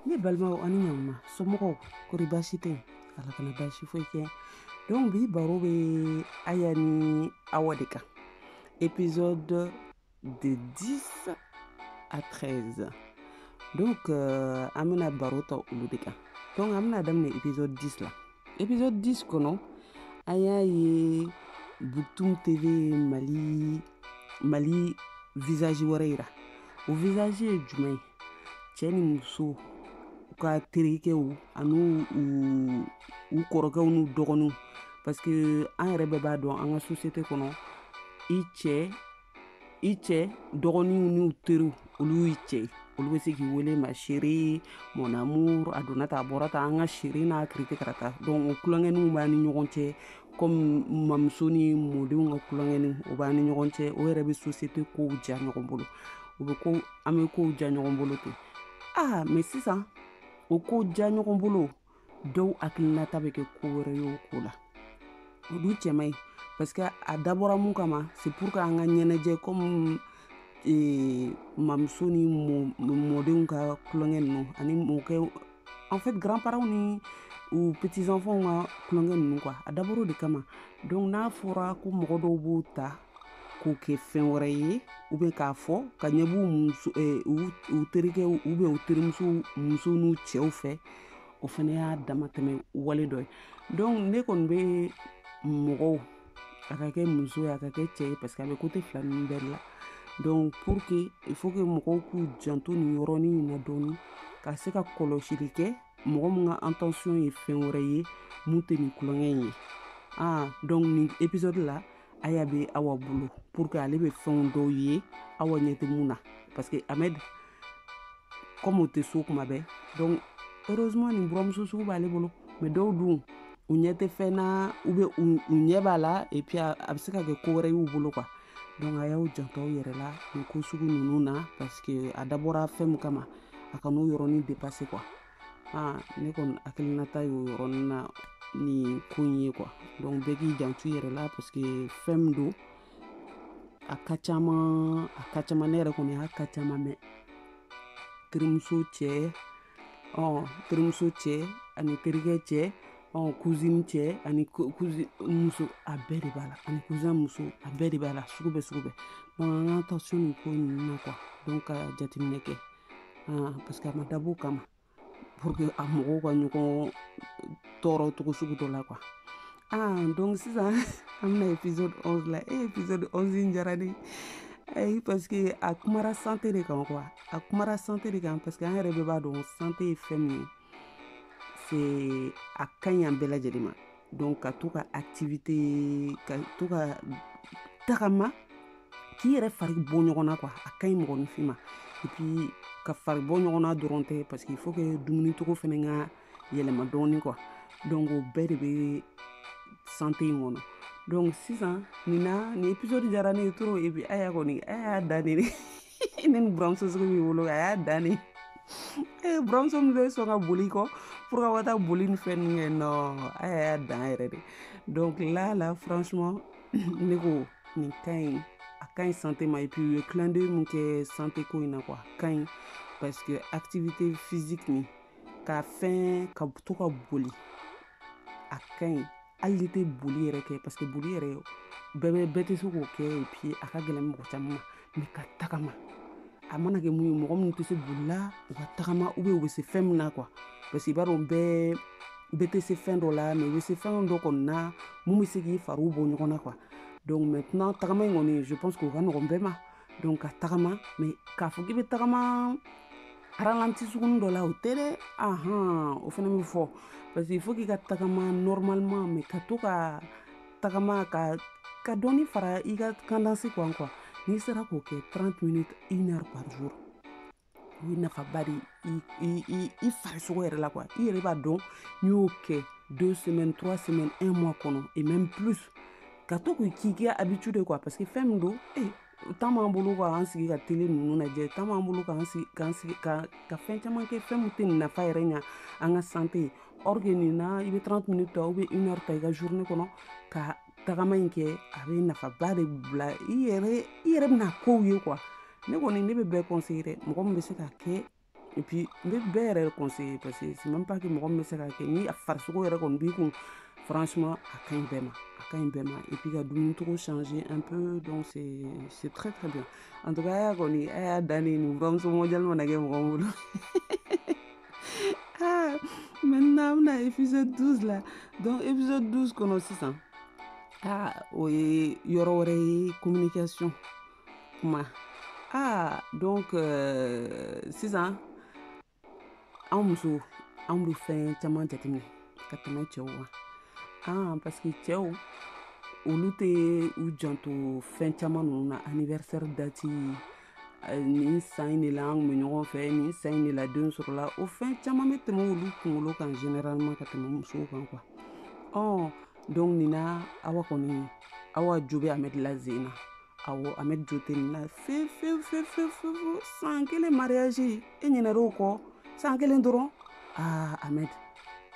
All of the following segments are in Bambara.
Ne balimaw ani ɲankuma somɔgɔw kori baasi tɛ yen ala kana baasi foyi kɛ donc bi baro bɛ Aya ni Awa de kan épisode de 10 à 13 donc an bɛna baro ta olu de kan donc an bɛna daminɛ épisode 10 la épisode 10 kɔnɔ an y'a ye Buktum TV Mali visage wɛrɛ yira o visage ye jumɛn ye cɛ ni muso u ka terikɛw ani u kɔrɔkɛw n'u dɔgɔninw parce que an yɛrɛ bɛɛ b'a dɔn an ka société kɔnɔ i cɛ dɔgɔninw n'u teriw olu y'i cɛ olu bɛ se k'i wele ma chérie mon amour a donna ta a bɔra ta an ka chérie n'a kirite karata donc o kulonkɛninw b'an ni ɲɔgɔn cɛ comme mamuso ni mɔdenw ka kulonkɛninw o b'an ni ɲɔgɔn cɛ o yɛrɛ bɛ société kow ja ɲɔgɔn bolo an bɛ kow ja ɲɔgɔn bolo ten mais sisan o ko ja ɲɔgɔn bolo dɔw hakilinata bɛ kɛ ko wɛrɛ ye o ko la o du cɛ man ɲi parce que a dabɔra mun kama c'est pour que an ka ɲɛnajɛ comme mamuso ni mɔdenw ka kulonkɛ ninnu ani mɔkɛw en fait grand-parents ni u petits enfants ka kulonkɛ ninnu quoi a dabɔra o de kama donc n'a fɔra ko mɔgɔ dɔw b'o ta k'o kɛ fɛn wɛrɛ ye ou bien k'a fɔ ka ɲɛ b'u u terikɛw ou bien u terimuso muso n'u cɛw fɛ o fana y'a damatɛmɛ wale dɔ ye donc ne kɔni bɛ mɔgɔw a ka kɛ muso ye a ka kɛ cɛ ye parce que a bɛ côté fila ninnu bɛɛ la donc pour que il faut que mɔgɔw k'u janto nin yɔrɔnin in na dɔɔni ka se ka kɔlɔsili kɛ mɔgɔ min ka intention ye fɛn wɛrɛ ye mun tɛ nin kulonkɛ in ye donc nin épisode la Aya bɛ Awa bolo pour que ale bɛ fɛnw dɔw ye Awa ɲɛ tɛ mun na parce que Ahmed comme o tɛ so kuma bɛɛ donc heureusement nin buramuso sugu b'ale bolo mais dɔw dun u ɲɛ tɛ fɛn na ou bien u ɲɛ b'a la et puis a bɛ se ka kɛ ko wɛrɛ y'u bolo quoi donc a y'aw janto aw yɛrɛ la nin ko sugu ninnu na parce que a dabɔra fɛn min kama a ka n'o yɔrɔnin dépasser quoi ne kɔni hakilinata y'o yɔrɔnin na nin ko in ye quoi donc bɛɛ k'i janto i yɛrɛ la parce que fɛn min don a ka caman ne yɛrɛ kɔni y'a ka caman mɛn terimuso cɛ ani terikɛ cɛ cousine cɛ ani cousine muso a bɛɛ de b'a la ani cousin muso a bɛɛ de b'a la sugu bɛɛ donc an ka attention nin ko ninnu na quoi donc ka jateminɛ kɛ parce que a ma dabɔ o kama pour que a mɔgɔw ka ɲɔgɔn tɔɔrɔ cogo sugu dɔ la quoi donc sisan an bɛna épisode 11 la épisode 11 in diyara ne ye parce que a kumara santé de kan quoi a kumara santé de kan parce que an yɛrɛ bɛɛ b'a dɔn santé ye fɛn min ye c'est a ka ɲi an bɛɛ lajɛlen ma donc ka to ka activité ka to ka tagama k'i yɛrɛ fari bɔ ɲɔgɔn na quoi a ka ɲi mɔgɔninfin ma et puis ka fari bɔ ɲɔgɔn na dɔrɔn tɛ parce que il faut que dumuni togo fɛnɛ ka yɛlɛma dɔɔni quoi donc o bɛɛ de bɛ santé in kɔnɔ donc sisan nin épisode diyara ne ye trop et puis Aya kɔni a y'a dan ne ne ni buramuso sugu b'i bolo a y'a dan ne buramuso min bɛ sɔn ka boli kɔ pour que aw ka taa boli ni fɛn ninnu kɛ non Aya y'a dan yɛrɛ de donc là franchement ne ko nin ka ɲi a ka ɲi santé ma et puis u ye clin d'œil min kɛ santé ko in na quoi a ka ɲi parce que activité physique nin ka to ka boli a ka ɲi hali n'i tɛ boli yɛrɛ kɛ parce que boli yɛrɛ bɛɛ tɛ se k'o kɛ et puis a ka gɛlɛn mɔgɔ caman ma mais ka tagama a mana kɛ mun ye mɔgɔ minnu tɛ se boli la u ka tagama ou bien u bɛ se fɛn min na quoi parce que i b'a dɔn bɛɛ tɛ se fɛn dɔ la mais u bɛ se fɛn dɔ kɔni na mun bɛ se k'i fariw bɔ ɲɔgɔn na quoi donc maintenant tagama in kɔni je pense que o ka nɔgɔn bɛɛ ma donc ka tagama mais k'a fɔ k'i bɛ tagama ralenti sugunin dɔ la o tɛ dɛ o fana bɛ fɔ parce que il faut k'i ka tagama normalement mais ka to ka tagama ka dɔɔni fara i ka cadence quoi n'i sera k'o kɛ 30 minutes 1 heure par jour o ye nafaba de i farisogo yɛrɛ la quoi i yɛrɛ b'a dɔn n'i y'o kɛ 2 semaines 3 semaines 1 mois kɔnɔ et même plus ka to k'i kɛ habitude quoi parce que fɛn min don temps b'an bolo quoi an sigi ka télé ninnu lajɛ temps b'an bolo k'an sigi ka fɛn caman kɛ fɛn min tɛ nafa yɛrɛ ɲa an ka santé or que nin na i bɛ 30 minutes ta ou bien 1 heure ta i ka journée kɔnɔ ka tagama in kɛ a bɛ nafaba de bila i yɛrɛ bɛna kow ye quoi ne kɔni ne bɛ bɛɛ conseiller dɛ mɔgɔ min bɛ se ka kɛ et puis n bɛ bɛɛ yɛrɛ conseiller parce que c'est même pas que mɔgɔ min bɛ se k'a kɛ ni a farisogo yɛrɛ kɔni b'i kun franchement a ka ɲi bɛɛ ma a ka ɲi bɛɛ ma et puis ka dumuni togo changer un peu donc c'est très très bien en tout cas a y'a kɔni a y'a dannen nin buramuso mondial mana kɛ mɔgɔ min bolo ah maintenant an bɛna épisode 12 la donc épisode 12 kɔnɔ sisan o ye yɔrɔ wɛrɛ ye communication kuma donc sisan anw musow anw bɛ fɛn caman jateminɛ ka tɛmɛ cɛw kan parce que cɛw olu tɛ u janto fɛn caman ninnu na anniversaire date nin san in de la an kun bɛ ɲɔgɔn fɛ nin san in de la den sɔrɔla o fɛn caman bɛ tɛmɛ olu kunkolo kan généralement ka tɛmɛ musow kan quoi donc nin na awa kɔni awa jo bɛ Amɛd la zen na awɔ Amɛd jo tɛ nin na fewu san kelen mariage e ɲinɛra o kɔ san kelen dɔrɔn Amɛd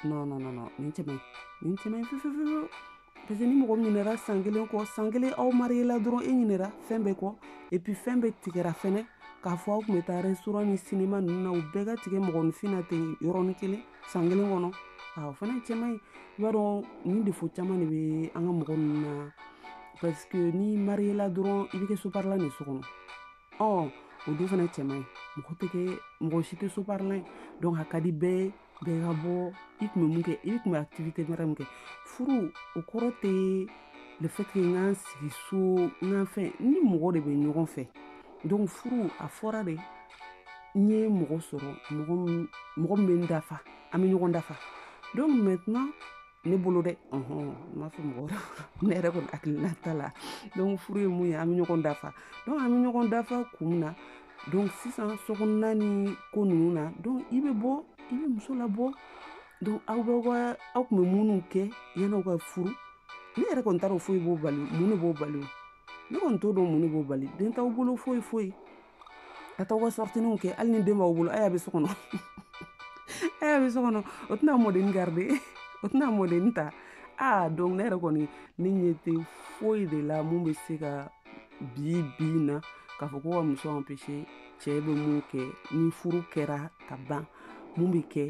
non nin cɛ man ɲi fewu parce que ni mɔgɔ min ɲinɛra san kelen kɔ san kelen aw marié la dɔrɔn e ɲinɛra fɛn bɛɛ kɔ et puis fɛn bɛɛ tigɛra fɛnɛ k'a fɔ aw kun bɛ taa restaurant ni cinéma ninnu na u bɛɛ ka tigɛ mɔgɔninfin na ten yɔrɔnin kelen san kelen kɔnɔ o fana cɛ man ɲi i b'a dɔn nin défaut caman de bɛ an ka mɔgɔ ninnu na parce que ni marié la dɔrɔn i bɛ kɛ soparlan de so kɔnɔ o dun fana cɛ man ɲi mɔgɔ si tɛ soparlan donc a ka di bɛɛ bɛɛ ka bɔ i kun bɛ mun kɛ i kun bɛ activité wɛrɛ min kɛ furu o kɔrɔ tɛ le fait que n k'an sigi so n k'an fɛn ni mɔgɔ de bɛ ɲɔgɔn fɛ donc furu a fɔra de n ye mɔgɔ sɔrɔ mɔgɔ min bɛ n dafa an bɛ ɲɔgɔn dafa donc maintenant ne bolo dɛ n m'a fɔ mɔgɔ wɛrɛ ne yɛrɛ kɔni hakilina t'a la donc furu ye mun ye an bɛ ɲɔgɔn dafa donc an bɛ ɲɔgɔn dafa kun min na donc sisan sokɔnɔna ni ko ninnu na donc i bɛ muso labɔ donc aw kun bɛ minnu kɛ yan'aw ka furu ne yɛrɛ kɔni t'a dɔn foyi b'o bali mun de b'o bali ne kɔni t'o dɔn mun de b'o bali den t'aw bolo foyi ka t'aw ka sortiniw kɛ hali ni den b'aw bolo a y'a bɛ so kɔnɔ o tɛna mɔdenni garder o tɛna mɔdenni ta donc ne yɛrɛ kɔni ne ɲɛ tɛ foyi de la mun bɛ se ka bi na k'a fɔ ko ka muso empêcher cɛ bɛ mun kɛ ni furu kɛra ka ban mun bɛ kɛ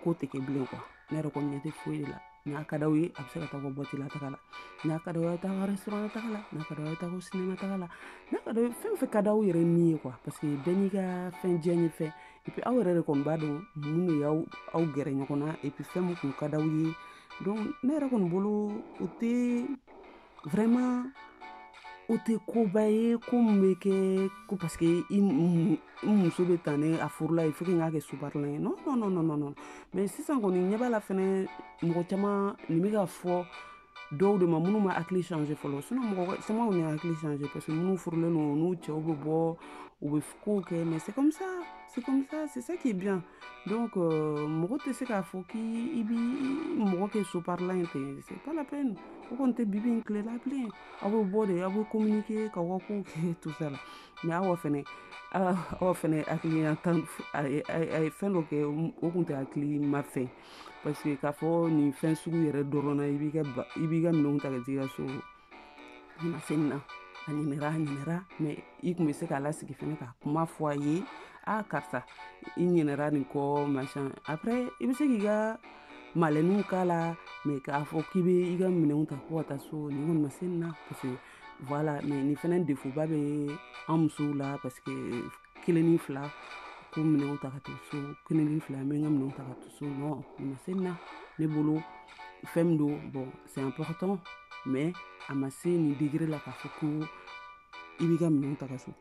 ko tɛ kɛ bilen quoi ne yɛrɛ kɔni ɲɛ tɛ foyi de la n'a ka d'aw ye a bɛ se ka taa ka boîte la taga la n'a ka d'aw ye a bɛ taa ka restaurant la taga la n'a ka d'aw ye a bɛ taa ka cinéma taga la n'a ka d'aw ye fɛn fɛn ka d'aw yɛrɛ ni ye quoi parce que bɛɛ n'i ka fɛn diya ye fɛn et puis aw yɛrɛ de kɔni b'a dɔn mun de y'aw gɛrɛ ɲɔgɔn na et puis fɛn min kun ka d'aw ye donc ne yɛrɛ kɔni bolo o tɛ vraiment o tɛ koba ye ko min bɛ kɛ ko parce que i muso bɛ tan ne a furula il faut que n k'a kɛ soparlan ye non mais sisan kɔni ɲɛ b'a la fɛnɛ mɔgɔ caman nin bɛ ka fɔ dɔw de ma minnu ma hakili changer fɔlɔ sinon mɔgɔ caman kɔni y'a hakili changer parce que minnu furulen don n'u cɛw bɛ bɔ u bɛ kow kɛ mais c'est comme ça c'est ça qui est bien donc mɔgɔ tɛ se k'a fɔ k'i bi mɔgɔ kɛ soparlan ye ten c'est pas la peine o kɔni tɛ bibi in tile la bilen aw bɛ bɔ de aw bɛ communiquer ka aw ka kow kɛ tout ça la mais aw fɛnɛ hakilina a ye fɛn dɔ kɛ o kun tɛ hakili ma fɛn parce que k'a fɔ nin fɛn sugu yɛrɛ dɔrɔn na i b'i ka minɛnw ta ka t'i ka so nin ma se nin na a ɲinɛra mais i kun bɛ se k'a lasigi fɛnɛ ka kuma fɔ a ye karisa i ɲinɛra nin kɔ machin après i bɛ se k'i ka malɛninw k'a la mais k'a fɔ k'i bɛ i ka minɛnw ta ko ka taa so nin kɔni ma se nin na parce que voilà mais nin fɛnɛ défaut ba bɛ an musow la parce que kelen ni fila ko minɛnw ta ka to so kelen ni fila n bɛ n ka minɛnw ta ka to so non nin ma se nin na ne bolo fɛn min don bon c'est important mais a ma se nin degré la k'a fɔ ko i b'i ka minɛnw ta ka so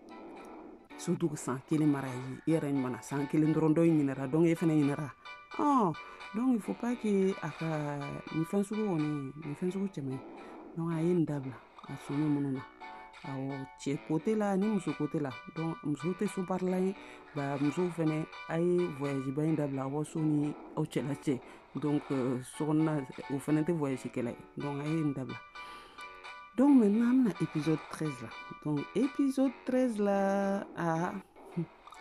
surtout san kelen mariage i yɛrɛ ɲuman na san kelen dɔrɔn dɔ in ɲinɛra donc e fɛnɛ ɲinɛra donc il faut pas que a ka nin fɛn sugu cɛ man ɲi donc a ye nin dabila a sɔnna minnu na awɔ cɛ côté la ni muso côté la donc muso tɛ soparlan ye musow fɛnɛ a ye voyage ba in dabila aw so ni aw cɛla cɛ donc sokɔnɔna o fɛnɛ tɛ voyage kɛla ye donc a ye nin dabila donc maintenant an bɛna épisode 13 la donc épisode 13 la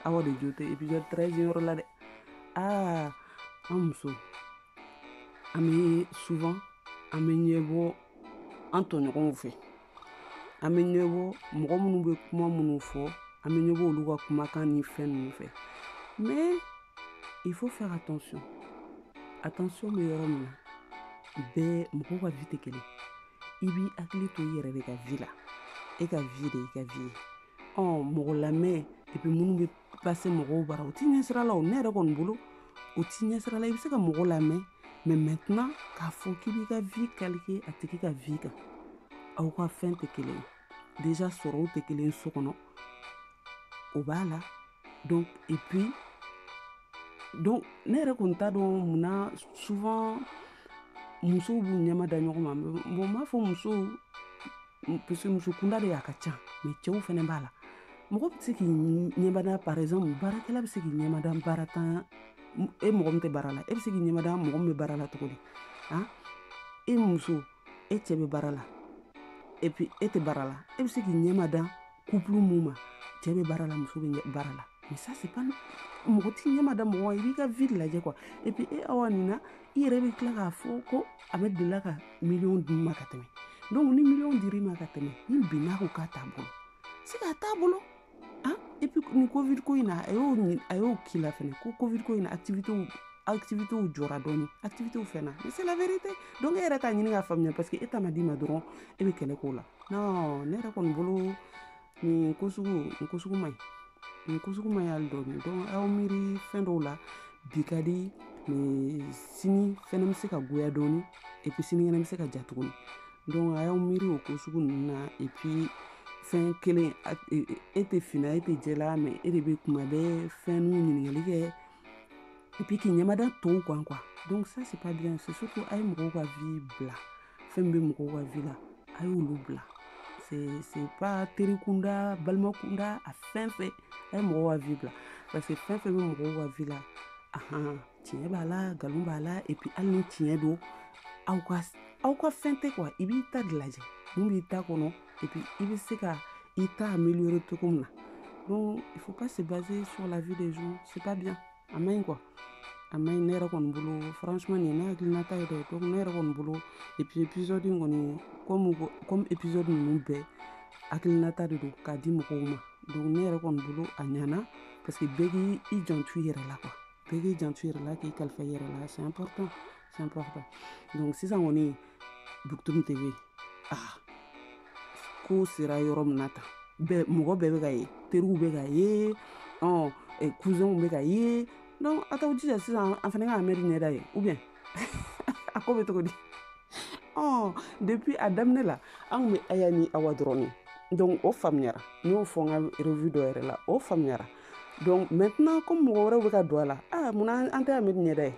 awa de jo tɛ épisode 13 yɔrɔ la dɛ an muso an bɛ souvent an bɛ ɲɛbɔ an tɔɲɔgɔnw fɛ an bɛ ɲɛbɔ mɔgɔ minnu bɛ kuma minnu fɔ an bɛ ɲɛbɔ olu ka kumakan ni fɛn ninnu fɛ Mais il faut faire attention. Attention bɛ yɔrɔ min na bɛɛ mɔgɔw ka vie tɛ kelen. I b'i hakili to i yɛrɛ de ka vie la. E ka vie de i ka vie ye. Mɔgɔ lamɛn et puis minnu bɛ passer mɔgɔw bara o ti ɲɛ sira la o. Ne yɛrɛ kɔni bolo o ti ɲɛ sira la. I bɛ se ka mɔgɔ lamɛn mais maintenant k'a fɔ k'i b'i ka vie calquer a tigi ka vie kan. Aw ka fɛn tɛ kelen ye. Déjà sɔrɔw tɛ kelen so kɔnɔ. O b'a la. Donc et puis donc ne yɛrɛ kɔni t'a dɔn munna souvent musow b'u ɲɛma da ɲɔgɔn ma. Bon m'a fɔ musow parce que muso kunda de a ka ca mais cɛw fɛnɛ b'a la. Mɔgɔ bɛ se k'i ɲɛmada par exemple baarakɛla bɛ se k'i ɲɛmada baaratan e mɔgɔ min tɛ baara la e bɛ se k'i ɲɛmada mɔgɔ min bɛ baara la cogo di e muso e cɛ bɛ baara la et puis e tɛ baara la e bɛ se k'i ɲɛmada couple mun ma cɛ bɛ baara la muso bɛ baara la mais ça c'est pas mɔgɔ t'i ɲɛmada mɔgɔ i b'i ka vie lajɛ quoi et puis awa nin na i yɛrɛ bɛ tila k'a fɔ ko a bɛ delila ka miliyɔn d'i ma ka tɛmɛ donc ni miliyɔn dir'i ma ka tɛmɛ ni binna ko k'a t'a bolo c'est k'a t'a bolo et puis ni covid ko in na a y'o k'i la fɛnɛ ko covid ko in na activitéw jɔra dɔɔni activitéw fɛnna mais c'est la vérité donc e yɛrɛ t'a ɲini k'a faamuya parce que e ta ma d'i ma dɔrɔn e bɛ kɛlɛ k'o la non ne yɛrɛ kɔni bolo nin ko sugu man ɲi nin ko sugu man ɲi hali dɔɔni donc aw miiri fɛn dɔw la bi ka di mais sini fɛnɛ bɛ se ka goya dɔɔni et puis sini fɛnɛ bɛ se ka ja tuguni donc a y'aw miiri o ko sugu ninnu na et puis fɛn kelen e tɛ fina e tɛ jɛla mais e de bɛ kuma bɛɛ fɛn n'u ɲininkali kɛ et puis k'i ɲɛmada tɔw kan quoi donc ça c'est pas bien c'est surtout a ye mɔgɔw ka vie bila fɛn min bɛ mɔgɔw ka vie la a y'olu bila c'est pas teri kunda balima kunda a fɛn fɛn a ye mɔgɔw ka vie bila parce que fɛn fɛn bɛ mɔgɔw ka vie la tiɲɛ b'a la nkalon b'a la et puis hali ni tiɲɛ don aw ka fɛn tɛ quoi i b'i ta de lajɛ mun b'i ta kɔnɔ et puis i bɛ se ka i ta améliorer cogo min na donc il faut pas se baser sur la vie des gens c'est pas bien a man ɲi quoi a man ɲi ne yɛrɛ kɔni bolo franchement nin ye ne hakilinata ye dɛ donc ne yɛrɛ kɔni bolo et puis épisode in kɔni comme épisode ninnu bɛɛ hakilinata de don k'a di mɔgɔw ma donc ne yɛrɛ kɔni bolo a ɲana parce que bɛɛ k'i janto i yɛrɛ la quoi bɛɛ k'i janto i yɛrɛ la k'i kalifa i yɛrɛ la c'est important donc sisan kɔni Bukutuni TV ko sera yɔrɔ min na tan mɔgɔ bɛɛ bɛ ka ye teriw bɛ ka ye cousinw bɛ ka ye donc a t'aw jija sisan an fana ka Amɛdi ɲɛda ye ou bien a ko bɛ cogo di depuis a daminɛ la an kun bɛ Aya ni Awa dɔrɔn de donc o faamuyara n y'o fɔ n ka revue dɔ yɛrɛ la o faamuyara donc maintenant comme mɔgɔ wɛrɛw bɛ ka don a la munna an tɛ Amɛdi ɲɛda ye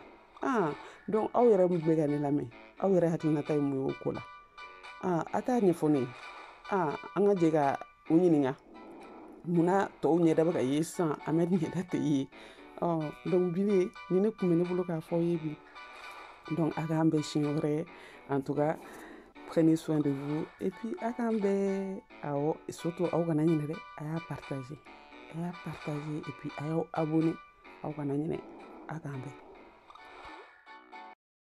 donc aw yɛrɛ min bɛ ka ne lamɛn aw yɛrɛ hakilinata ye mun ye o ko la a t'a ɲɛfɔ ne ye an ka jɛ ka u ɲininka munna tɔw ɲɛda bɛ ka ye sisan Amɛdi ɲɛda tɛ ye donc bile ni ne kun bɛ ne bolo k'a fɔ aw ye bi donc a k'an bɛn siɲɛ wɛrɛ en tout cas prenez soin de vous et puis a k'an bɛn surtout aw kana ɲinɛ dɛ a y'a partager et puis a y'aw abonner aw kana ɲinɛ a k'an bɛn